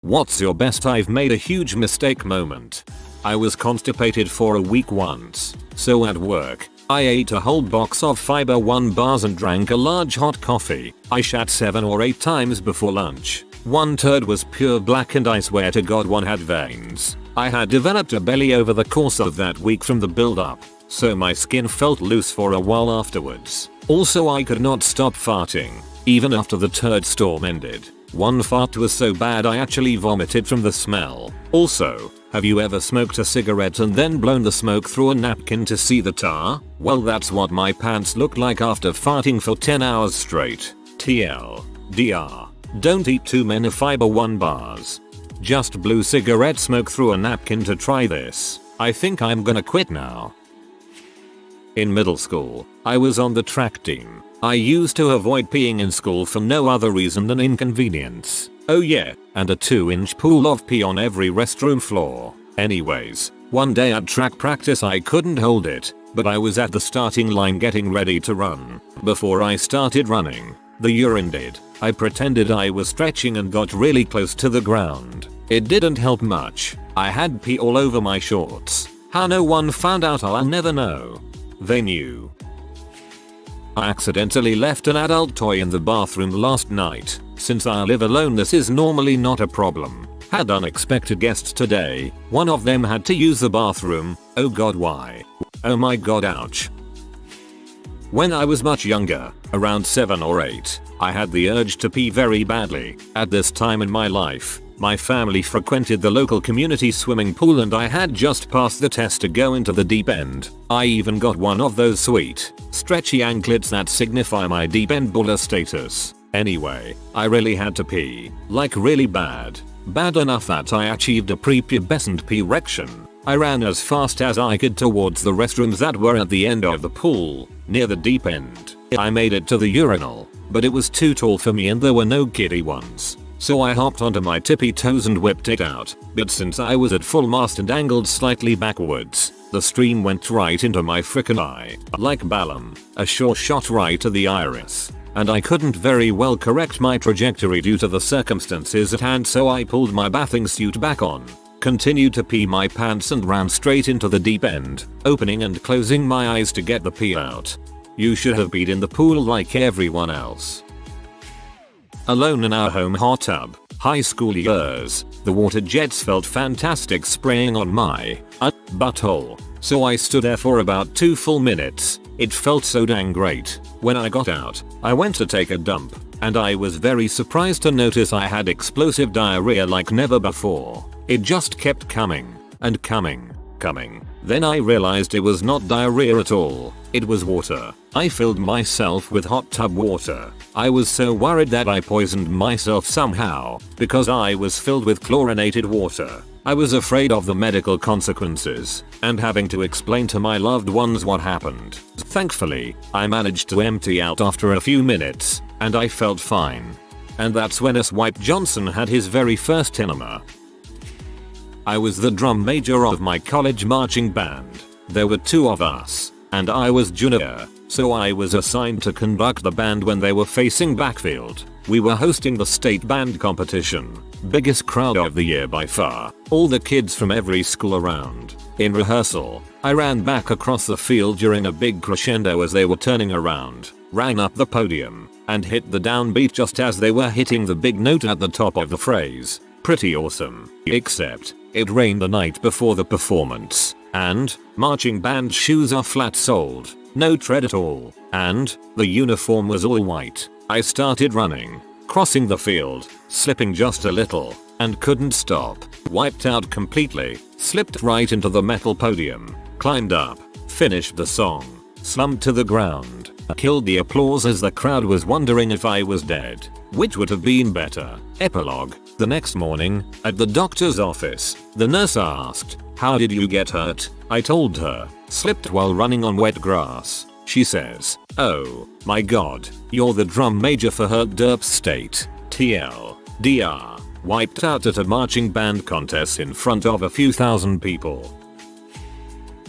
What's your best I've made a huge mistake moment? I was constipated for a week once, so at work, I ate a whole box of Fiber One bars and drank a large hot coffee. I shat 7 or 8 times before lunch. One turd was pure black and I swear to God one had veins. I had developed a belly over the course of that week from the build-up, so my skin felt loose for a while afterwards. Also I could not stop farting, even after the turd storm ended. One fart was so bad I actually vomited from the smell. Also, have you ever smoked a cigarette and then blown the smoke through a napkin to see the tar? Well, that's what my pants looked like after farting for 10 hours straight. TLDR. Don't eat too many Fiber One bars. Just blew cigarette smoke through a napkin to try this. I think I'm gonna quit now. In middle school, I was on the track team. I used to avoid peeing in school for no other reason than inconvenience. Oh yeah, and a 2-inch pool of pee on every restroom floor. Anyways, one day at track practice I couldn't hold it, but I was at the starting line getting ready to run. Before I started running, the urine did. I pretended I was stretching and got really close to the ground. It didn't help much. I had pee all over my shorts. How no one found out I'll never know. They knew. I accidentally left an adult toy in the bathroom last night. Since I live alone, this is normally not a problem. Had unexpected guests today. One of them had to use the bathroom. Oh god, why? Oh my god, ouch. When I was much younger, around 7 or 8, I had the urge to pee very badly. At this time in my life, my family frequented the local community swimming pool and I had just passed the test to go into the deep end. I even got one of those sweet, stretchy anklets that signify my deep end baller status. Anyway, I really had to pee. Like really bad. Bad enough that I achieved a prepubescent pee erection. I ran as fast as I could towards the restrooms that were at the end of the pool, near the deep end. I made it to the urinal, but it was too tall for me and there were no kiddie ones. So I hopped onto my tippy toes and whipped it out, but since I was at full mast and angled slightly backwards, the stream went right into my frickin' eye. Like Balaam, a sure shot right to the iris. And I couldn't very well correct my trajectory due to the circumstances at hand, so I pulled my bathing suit back on, continued to pee my pants and ran straight into the deep end, opening and closing my eyes to get the pee out. You should have peed in the pool like everyone else. Alone in our home hot tub, high school years, the water jets felt fantastic spraying on my butthole, so I stood there for about 2 full minutes. It felt so dang great. When I got out, I went to take a dump, and I was very surprised to notice I had explosive diarrhea like never before. It just kept coming, and coming. Then I realized it was not diarrhea at all, it was water. I filled myself with hot tub water. I was so worried that I poisoned myself somehow, because I was filled with chlorinated water. I was afraid of the medical consequences, and having to explain to my loved ones what happened. Thankfully, I managed to empty out after a few minutes, and I felt fine. And that's when Swipe Johnson had his very first enema. I was the drum major of my college marching band. There were 2 of us, and I was junior, so I was assigned to conduct the band when they were facing backfield. We were hosting the state band competition. Biggest crowd of the year by far. All the kids from every school around. In rehearsal, I ran back across the field during a big crescendo as they were turning around, ran up the podium, and hit the downbeat just as they were hitting the big note at the top of the phrase. Pretty awesome. Except, it rained the night before the performance, and marching band shoes are flat-soled, no tread at all, and the uniform was all white. I started running, crossing the field, slipping just a little, and couldn't stop. Wiped out completely, slipped right into the metal podium, climbed up, finished the song, slumped to the ground, killed the applause as the crowd was wondering if I was dead. Which would have been better. Epilogue. The next morning, at the doctor's office, the nurse asked, "How did you get hurt?" I told her, "Slipped while running on wet grass." She says, "Oh, my god, you're the drum major for Hurt Derp State. TLDR. Wiped out at a marching band contest in front of a few thousand people."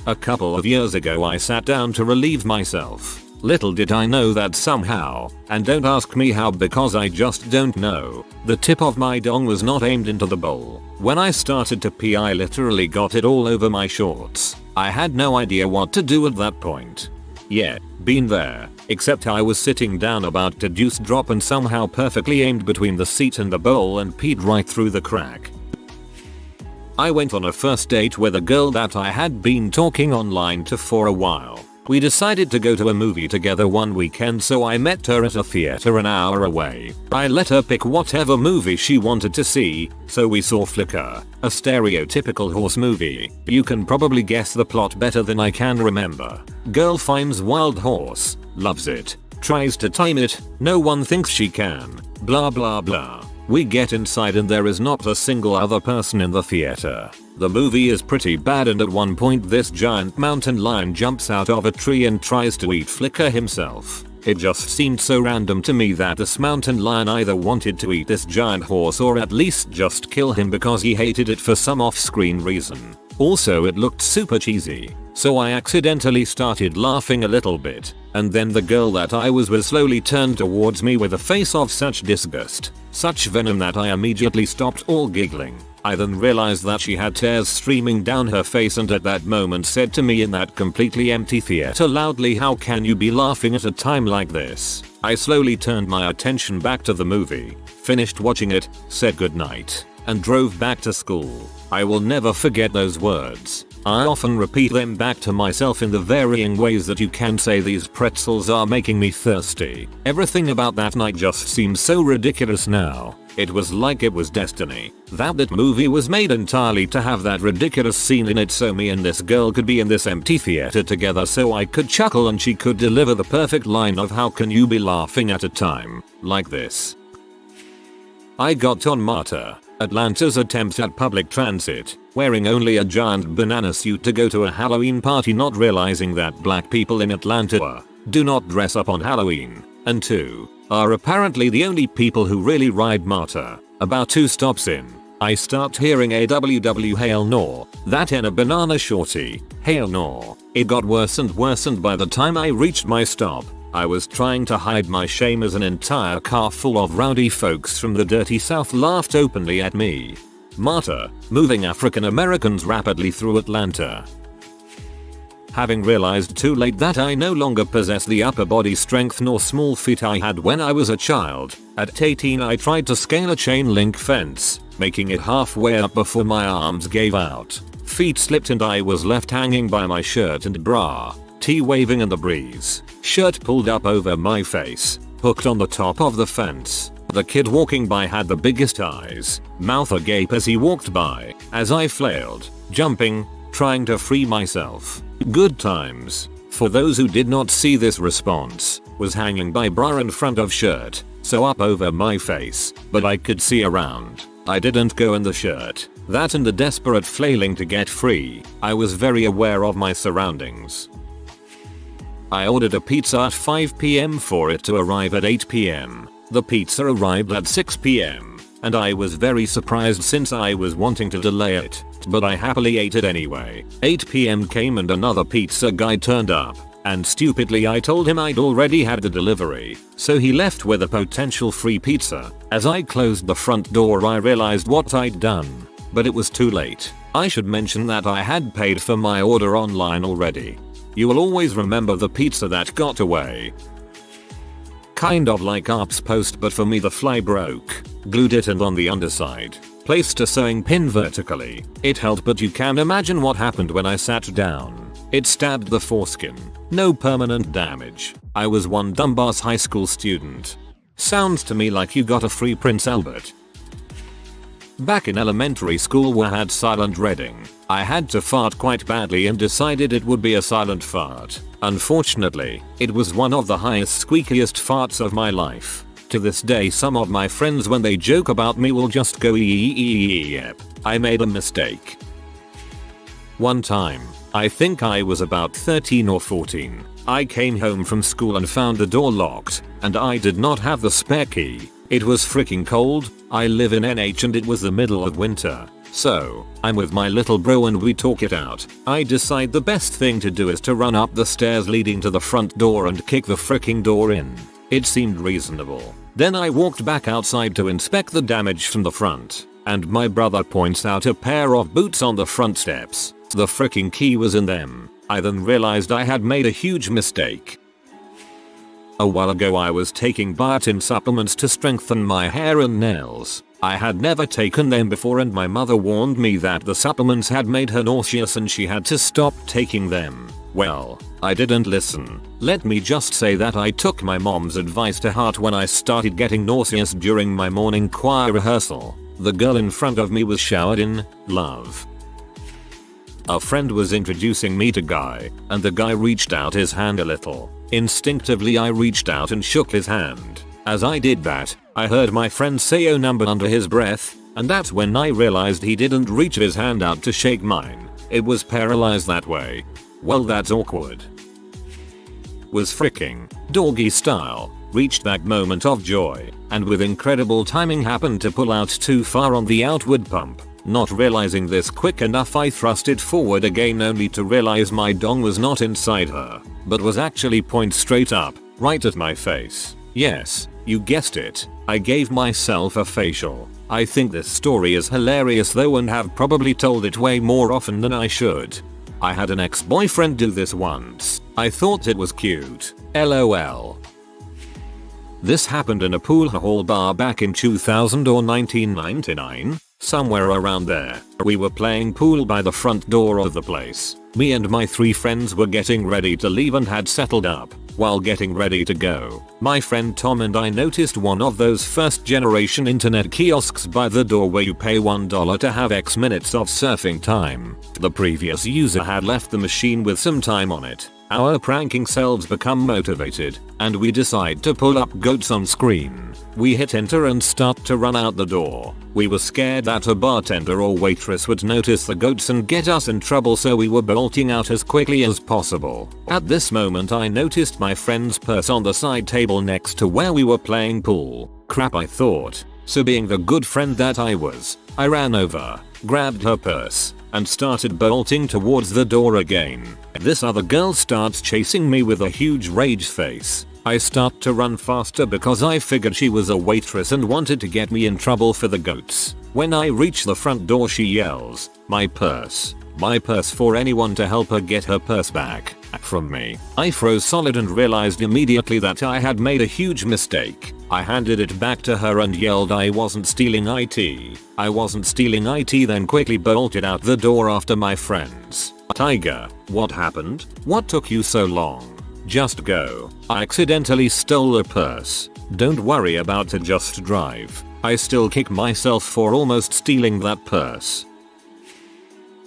A couple of years ago I sat down to relieve myself. Little did I know that somehow, and don't ask me how because I just don't know, the tip of my dong was not aimed into the bowl. When I started to pee I literally got it all over my shorts. I had no idea what to do at that point. Yeah, been there, except I was sitting down about to juice drop and somehow perfectly aimed between the seat and the bowl and peed right through the crack. I went on a first date with a girl that I had been talking online to for a while. We decided to go to a movie together one weekend, so I met her at a theater an hour away. I let her pick whatever movie she wanted to see, so we saw Flicker, a stereotypical horse movie. You can probably guess the plot better than I can remember. Girl finds wild horse, loves it, tries to tame it, no one thinks she can, blah blah blah. We get inside and there is not a single other person in the theater. The movie is pretty bad and at one point this giant mountain lion jumps out of a tree and tries to eat Flicker himself. It just seemed so random to me that this mountain lion either wanted to eat this giant horse or at least just kill him because he hated it for some off-screen reason. Also it looked super cheesy, so I accidentally started laughing a little bit, and then the girl that I was with slowly turned towards me with a face of such disgust, such venom that I immediately stopped all giggling. I then realized that she had tears streaming down her face and at that moment said to me in that completely empty theater loudly, "How can you be laughing at a time like this?" I slowly turned my attention back to the movie, finished watching it, said goodnight, and drove back to school. I will never forget those words. I often repeat them back to myself in the varying ways that you can say these pretzels are making me thirsty. Everything about that night just seems so ridiculous now. It was like it was destiny. That movie was made entirely to have that ridiculous scene in it so me and this girl could be in this empty theater together so I could chuckle and she could deliver the perfect line of "How can you be laughing at a time like this?" I got on MARTA, Atlanta's attempt at public transit, wearing only a giant banana suit to go to a Halloween party, not realizing that black people in Atlanta do not dress up on Halloween, and 2 are apparently the only people who really ride MARTA. About 2 stops in, I start hearing a WW hail no, that in a banana shorty, hail no. It got worse and worse and by the time I reached my stop, I was trying to hide my shame as an entire car full of rowdy folks from the dirty South laughed openly at me. MARTA, moving African Americans rapidly through Atlanta. Having realized too late that I no longer possess the upper body strength nor small feet I had when I was a child, at 18 I tried to scale a chain link fence, making it halfway up before my arms gave out. Feet slipped and I was left hanging by my shirt and bra, T waving in the breeze, shirt pulled up over my face, hooked on the top of the fence. The kid walking by had the biggest eyes, mouth agape as he walked by, as I flailed, jumping, trying to free myself. Good times. For those who did not see this response, was hanging by bra in front of shirt, so up over my face, but I could see around. I didn't go in the shirt. That and the desperate flailing to get free, I was very aware of my surroundings. I ordered a pizza at 5 PM for it to arrive at 8 PM. The pizza arrived at 6 PM, and I was very surprised since I was wanting to delay it, but I happily ate it anyway. 8 PM came and another pizza guy turned up, and stupidly I told him I'd already had the delivery, so he left with a potential free pizza. As I closed the front door I realized what I'd done, but it was too late. I should mention that I had paid for my order online already. You will always remember the pizza that got away. Kind of like ARP's post, but for me the fly broke. Glued it and on the underside, placed a sewing pin vertically. It held, but you can imagine what happened when I sat down. It stabbed the foreskin. No permanent damage. I was one dumbass high school student. Sounds to me like you got a free Prince Albert. Back in elementary school we had silent reading. I had to fart quite badly and decided it would be a silent fart. Unfortunately, it was one of the highest squeakiest farts of my life. To this day some of my friends when they joke about me will just go yep. I made a mistake. One time, I think I was about 13 or 14, I came home from school and found the door locked, and I did not have the spare key. It was freaking cold. I live in NH and it was the middle of winter. So, I'm with my little bro and we talk it out. I decide the best thing to do is to run up the stairs leading to the front door and kick the freaking door in. It seemed reasonable. Then I walked back outside to inspect the damage from the front, and my brother points out a pair of boots on the front steps. The freaking key was in them. I then realized I had made a huge mistake. A while ago I was taking biotin supplements to strengthen my hair and nails. I had never taken them before and my mother warned me that the supplements had made her nauseous and she had to stop taking them. Well, I didn't listen. Let me just say that I took my mom's advice to heart when I started getting nauseous during my morning choir rehearsal. The girl in front of me was showered in love. A friend was introducing me to Guy, and the guy reached out his hand a little. Instinctively I reached out and shook his hand. As I did that, I heard my friend say "oh number" under his breath, and that's when I realized he didn't reach his hand out to shake mine. It was paralyzed that way. Well, that's awkward. Was freaking doggy style. Reached that moment of joy, and with incredible timing happened to pull out too far on the outward pump. Not realizing this quick enough, I thrust it forward again only to realize my dong was not inside her, but was actually point straight up, right at my face. Yes, you guessed it, I gave myself a facial. I think this story is hilarious though and have probably told it way more often than I should. I had an ex-boyfriend do this once. I thought it was cute. LOL. This happened in a pool hall bar back in 2000 or 1999. Somewhere around there. We were playing pool by the front door of the place. Me and my 3 friends were getting ready to leave and had settled up. While getting ready to go, my friend Tom and I noticed one of those first generation internet kiosks by the door where you pay $1 to have X minutes of surfing time. The previous user had left the machine with some time on it. Our pranking selves become motivated, and we decide to pull up goats on screen. We hit enter and start to run out the door. We were scared that a bartender or waitress would notice the goats and get us in trouble, so we were bolting out as quickly as possible. At this moment I noticed my friend's purse on the side table next to where we were playing pool. Crap, I thought. So being the good friend that I was, I ran over, grabbed her purse, and started bolting towards the door again. This other girl starts chasing me with a huge rage face. I start to run faster because I figured she was a waitress and wanted to get me in trouble for the goats. When I reach the front door she yells, "My purse. My purse," for anyone to help her get her purse back from me. I froze solid and realized immediately that I had made a huge mistake. I handed it back to her and yelled I wasn't stealing IT. I wasn't stealing IT, then quickly bolted out the door after my friends. Tiger, what happened? What took you so long? Just go. I accidentally stole a purse. Don't worry about it, just drive. I still kick myself for almost stealing that purse.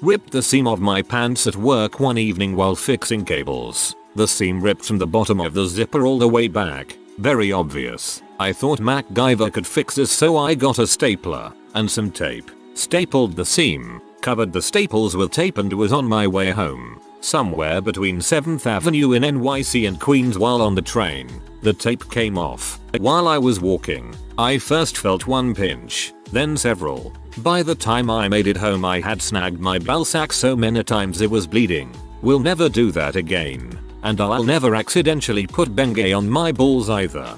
Ripped the seam of my pants at work one evening while fixing cables. The seam ripped from the bottom of the zipper all the way back. Very obvious. I thought MacGyver could fix this, so I got a stapler and some tape. Stapled the seam, covered the staples with tape, and was on my way home. Somewhere between 7th Avenue in NYC and Queens while on the train. The tape came off. While I was walking, I first felt one pinch, then several. By the time I made it home I had snagged my ballsack so many times it was bleeding. Will never do that again. And I'll never accidentally put Bengay on my balls either.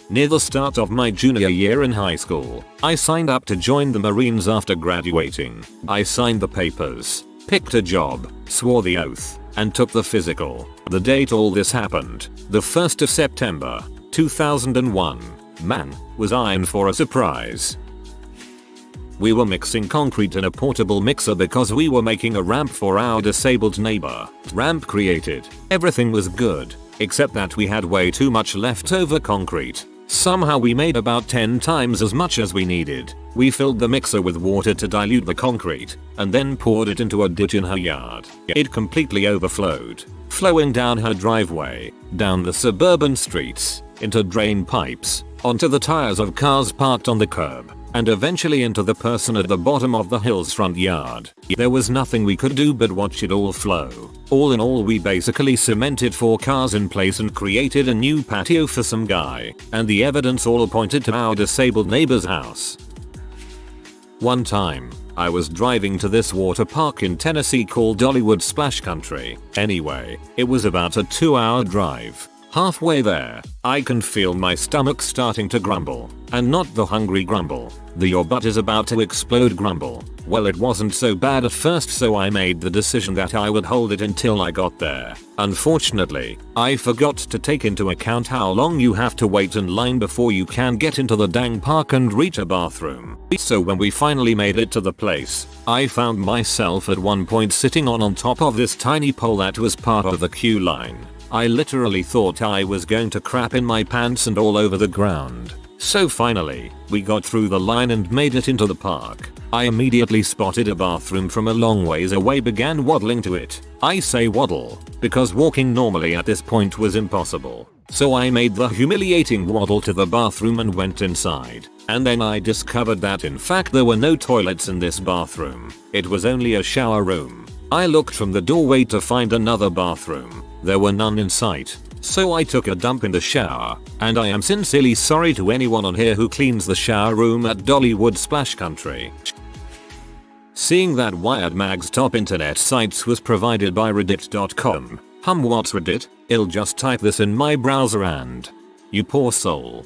Near the start of my junior year in high school, I signed up to join the Marines after graduating. I signed the papers, picked a job, swore the oath, and took the physical. The date all this happened, the 1st of September, 2001. Man, was I in for a surprise. We were mixing concrete in a portable mixer because we were making a ramp for our disabled neighbor. Ramp created. Everything was good, except that we had way too much leftover concrete. Somehow we made about 10 times as much as we needed. We filled the mixer with water to dilute the concrete, and then poured it into a ditch in her yard. It completely overflowed, flowing down her driveway, down the suburban streets, into drain pipes, onto the tires of cars parked on the curb, and eventually into the person at the bottom of the hill's front yard. There was nothing we could do but watch it all flow. All in all, we basically cemented 4 cars in place and created a new patio for some guy, and the evidence all pointed to our disabled neighbor's house. One time, I was driving to this water park in Tennessee called Dollywood Splash Country. Anyway, it was about a 2-hour drive. Halfway there, I can feel my stomach starting to grumble. And not the hungry grumble, the your butt is about to explode grumble. Well, it wasn't so bad at first, so I made the decision that I would hold it until I got there. Unfortunately, I forgot to take into account how long you have to wait in line before you can get into the dang park and reach a bathroom. So when we finally made it to the place, I found myself at one point sitting on top of this tiny pole that was part of the queue line. I literally thought I was going to crap in my pants and all over the ground. So finally, we got through the line and made it into the park. I immediately spotted a bathroom from a long ways away, began waddling to it. I say waddle, because walking normally at this point was impossible. So I made the humiliating waddle to the bathroom and went inside. And then I discovered that in fact there were no toilets in this bathroom. It was only a shower room. I looked from the doorway to find another bathroom. There were none in sight. So I took a dump in the shower, and I am sincerely sorry to anyone on here who cleans the shower room at Dollywood Splash Country. Seeing that Wired Mag's top internet sites was provided by reddit.com. What's Reddit? I'll just type this in my browser and... You poor soul.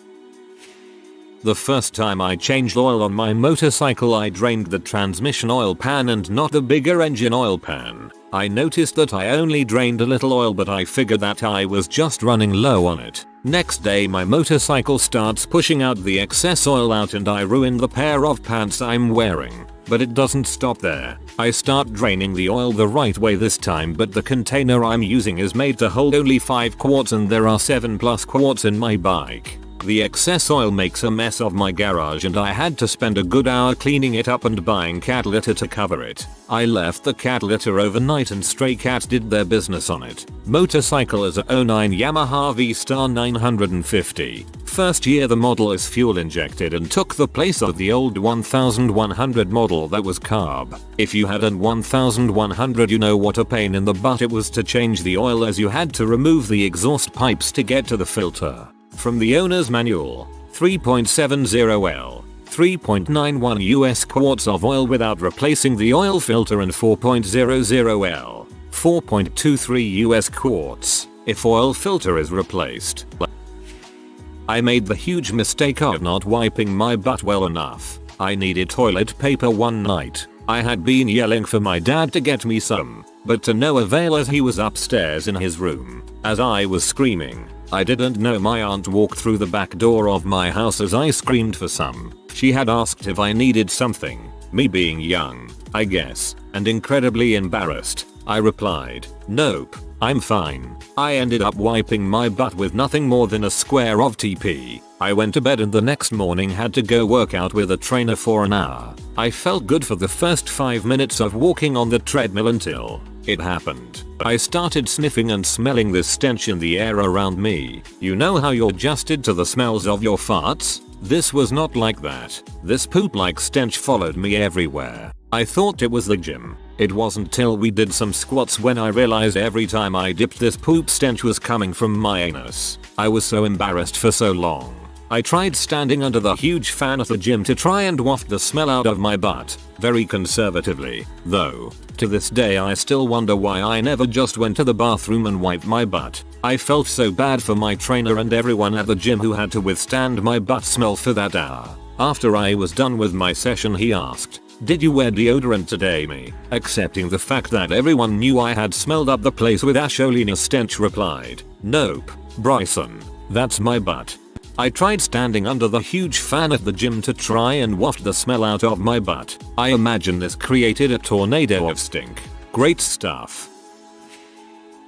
The first time I changed oil on my motorcycle, I drained the transmission oil pan and not the bigger engine oil pan. I noticed that I only drained a little oil, but I figured that I was just running low on it. Next day my motorcycle starts pushing out the excess oil out and I ruin the pair of pants I'm wearing. But it doesn't stop there. I start draining the oil the right way this time, but the container I'm using is made to hold only 5 quarts and there are 7+ quarts in my bike. The excess oil makes a mess of my garage and I had to spend a good hour cleaning it up and buying cat litter to cover it. I left the cat litter overnight and stray cats did their business on it. Motorcycle is a 09 Yamaha V-Star 950. First year the model is fuel injected and took the place of the old 1100 model that was carb. If you had an 1100, you know what a pain in the butt it was to change the oil, as you had to remove the exhaust pipes to get to the filter. From the owner's manual, 3.70L, 3.91 US quarts of oil without replacing the oil filter, and 4.00L, 4.23 US quarts, if oil filter is replaced. I made the huge mistake of not wiping my butt well enough. I needed toilet paper one night. I had been yelling for my dad to get me some, but to no avail as he was upstairs in his room. As I was screaming, I didn't know my aunt walked through the back door of my house as I screamed for some. She had asked if I needed something. Me being young, I guess, and incredibly embarrassed, I replied, "Nope, I'm fine." I ended up wiping my butt with nothing more than a square of TP. I went to bed and the next morning had to go work out with a trainer for an hour. I felt good for the first 5 minutes of walking on the treadmill until it happened. I started sniffing and smelling this stench in the air around me. You know how you're adjusted to the smells of your farts? This was not like that. This poop-like stench followed me everywhere. I thought it was the gym. It wasn't till we did some squats when I realized every time I dipped this poop stench was coming from my anus. I was so embarrassed for so long. I tried standing under the huge fan at the gym to try and waft the smell out of my butt, very conservatively, though. To this day I still wonder why I never just went to the bathroom and wiped my butt. I felt so bad for my trainer and everyone at the gym who had to withstand my butt smell for that hour. After I was done with my session, he asked, "Did you wear deodorant today?" Me, accepting the fact that everyone knew I had smelled up the place with Asholina stench, replied, "Nope, Bryson, that's my butt." I tried standing under the huge fan at the gym to try and waft the smell out of my butt. I imagine this created a tornado of stink. Great stuff.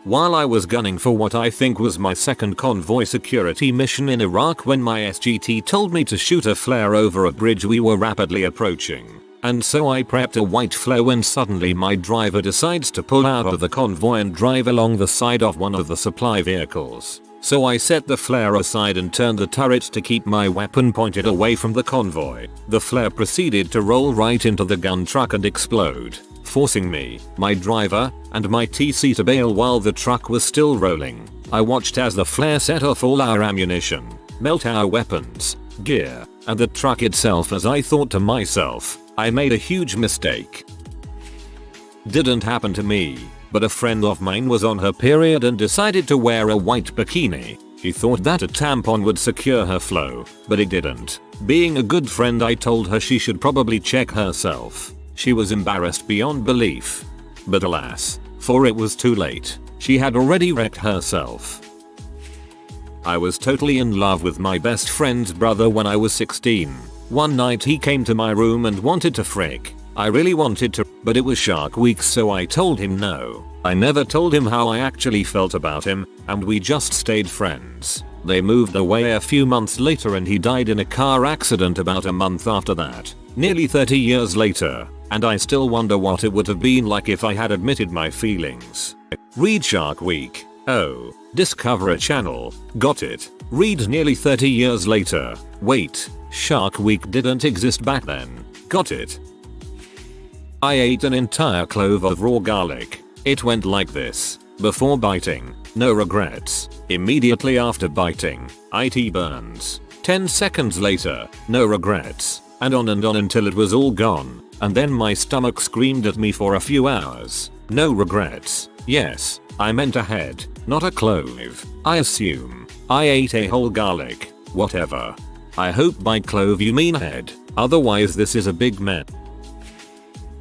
While I was gunning for what I think was my second convoy security mission in Iraq, when my SGT told me to shoot a flare over a bridge we were rapidly approaching. And so I prepped a white flare when suddenly my driver decides to pull out of the convoy and drive along the side of one of the supply vehicles. so I set the flare aside and turned the turret to keep my weapon pointed away from the convoy. The flare proceeded to roll right into the gun truck and explode, forcing me, my driver, and my TC to bail while the truck was still rolling. I watched as the flare set off all our ammunition, melt our weapons, gear, and the truck itself as I thought to myself, I made a huge mistake. Didn't happen to me, but a friend of mine was on her period and decided to wear a white bikini. She thought that a tampon would secure her flow, but it didn't. Being a good friend, I told her she should probably check herself. She was embarrassed beyond belief. But alas, for it was too late. She had already wrecked herself. I was totally in love with my best friend's brother when I was 16. One night he came to my room and wanted to frick. I really wanted to, but it was Shark Week, so I told him no. I never told him how I actually felt about him, and we just stayed friends. They moved away a few months later and he died in a car accident about a month after that. Nearly 30 years later, and I still wonder what it would have been like if I had admitted my feelings. Read Shark Week. Oh, Discover Channel. Got it. Read nearly 30 years later. Wait, Shark Week didn't exist back then. Got it. I ate an entire clove of raw garlic. It went like this. Before biting, no regrets. Immediately after biting, IT burns. 10 seconds later, no regrets. And on until it was all gone. And then my stomach screamed at me for a few hours. No regrets. Yes, I meant a head, not a clove. I assume. I ate a whole garlic. Whatever. I hope by clove you mean head. Otherwise this is a big mess.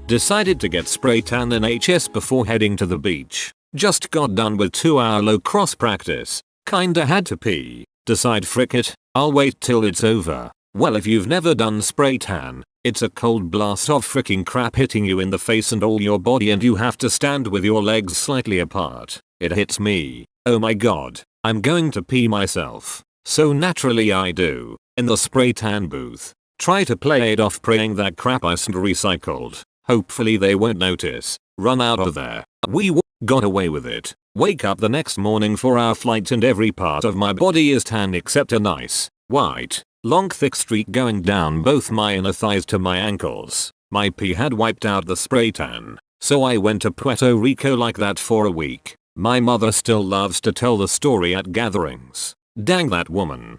Decided to get spray tan and HS before heading to the beach. Just got done with 2-hour lacrosse practice. Kinda had to pee. Decide frick it, I'll wait till it's over. Well, if you've never done spray tan, it's a cold blast of freaking crap hitting you in the face and all your body and you have to stand with your legs slightly apart. It hits me. Oh my god, I'm going to pee myself. So naturally I do. In the spray tan booth. Try to play it off praying that crap isn't recycled. Hopefully they won't notice. Run out of there. We got away with it. Wake up the next morning for our flight and every part of my body is tan except a nice, white, long thick streak going down both my inner thighs to my ankles. My pee had wiped out the spray tan, so I went to Puerto Rico like that for a week. My mother still loves to tell the story at gatherings. Dang that woman.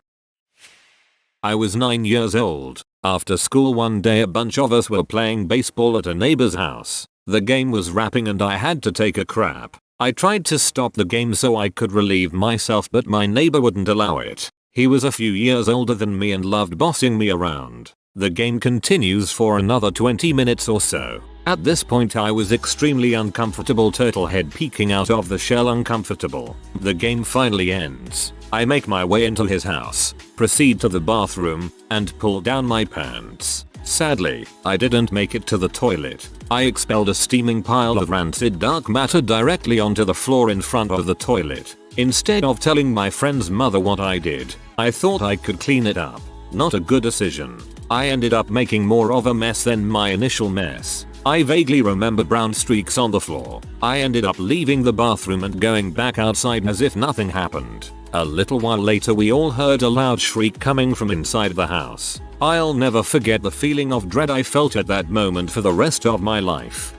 I was 9 years old. After school one day a bunch of us were playing baseball at a neighbor's house. The game was wrapping and I had to take a crap. I tried to stop the game so I could relieve myself but my neighbor wouldn't allow it. He was a few years older than me and loved bossing me around. The game continues for another 20 minutes or so. At this point I was extremely uncomfortable, turtle head peeking out of the shell uncomfortable. The game finally ends. I make my way into his house, proceed to the bathroom, and pull down my pants. Sadly, I didn't make it to the toilet. I expelled a steaming pile of rancid dark matter directly onto the floor in front of the toilet. Instead of telling my friend's mother what I did, I thought I could clean it up. Not a good decision. I ended up making more of a mess than my initial mess. I vaguely remember brown streaks on the floor. I ended up leaving the bathroom and going back outside as if nothing happened. A little while later we all heard a loud shriek coming from inside the house. I'll never forget the feeling of dread I felt at that moment for the rest of my life.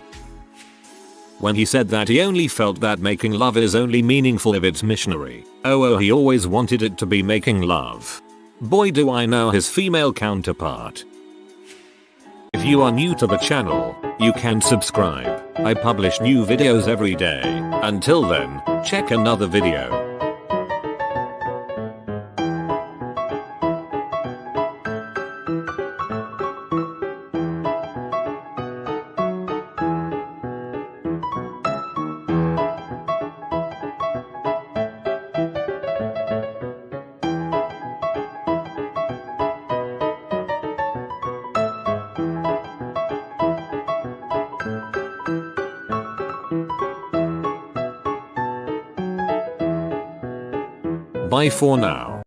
When he said that he only felt that making love is only meaningful if it's missionary. Oh, he always wanted it to be making love. Boy do I know his female counterpart. If you are new to the channel, you can subscribe. I publish new videos every day. Until then, check another video. Bye for now.